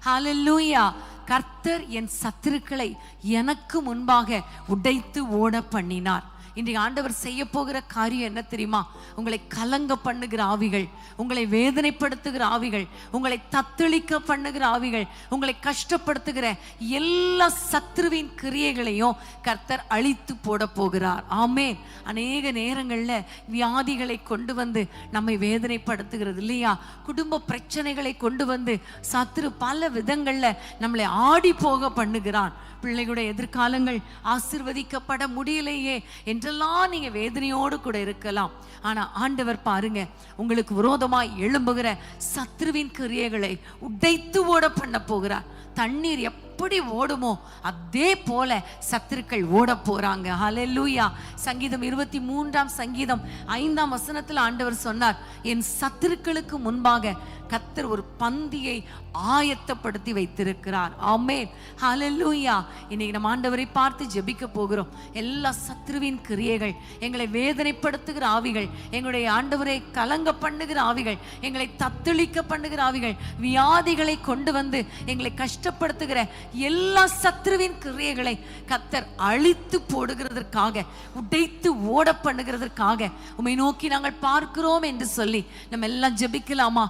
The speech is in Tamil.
ஹல்லேலூயா. கர்த்தர் என் சத்துருக்களை எனக்கு முன்பாக உடைத்து ஓட பண்ணினார். இன்றைக்கு ஆண்டவர் செய்ய போகிற காரியம் என்ன தெரியுமா? உங்களை கலங்க பண்ணுகிற ஆவிகள், உங்களை வேதனைப்படுத்துகிற ஆவிகள், உங்களை தத்தளிக்க பண்ணுகிற ஆவிகள், உங்களை கஷ்டப்படுத்துகிற எல்லா சத்துருவின் கிரியைகளையும் கர்த்தர் அழித்து போட போகிறார். ஆமென். அநேக நேரங்களில் வியாதிகளை கொண்டு வந்து நம்மை வேதனைப்படுத்துகிறது இல்லையா? குடும்ப பிரச்சனைகளை கொண்டு வந்து சத்துரு பல விதங்களில் நம்மளை ஆடி போக பண்ணுகிறான். பிள்ளைகளுடைய எதிர்காலங்கள் ஆசீர்வதிக்கப்பட முடியலையே என்றெல்லாம் நீங்க வேதனையோடு கூட இருக்கலாம். ஆனா ஆண்டவர் பாருங்க, உங்களுக்கு விரோதமாய் எழும்புகிற சத்ருவின் கிரியைகளை உடைத்து ஓட பண்ண போகிறார். தண்ணீர் எப்படி ஓடுமோ அதே போல சத்துருக்கள் ஓட போறாங்க. ஹல்லேலூயா. சங்கீதம் 23 சங்கீதம் 5 ஆண்டவர் சொன்னார், என் சத்துருக்களுக்கு முன்பாக கர்த்தர் ஒரு பந்தியை ஆயத்தப்படுத்தி வைத்திருக்கிறார். ஆமென். ஹல்லேலூயா. இன்னைக்கு நம்ம ஆண்டவரை பார்த்து ஜெபிக்க போகிறோம். எல்லா சத்ருவின் கிரியைகள், எங்களை வேதனைப்படுத்துகிற ஆவிகள், எங்களுடைய ஆண்டவரை கலங்க பண்ணுகிற ஆவிகள், எங்களை தத்தளிக்க பண்ணுகிற ஆவிகள், வியாதிகளை கொண்டு வந்து எங்களை கஷ்டப்படுத்துகிற எல்லா சத்ருவின் கிரியைகளை கர்த்தர் அழித்து போடுகிறதற்காக, உடைத்து ஓட பண்ணுகிறதற்காக உம்மை நோக்கி நாங்கள் பார்க்கிறோம் என்று சொல்லி நம்ம எல்லாம் ஜெபிக்கலாமா?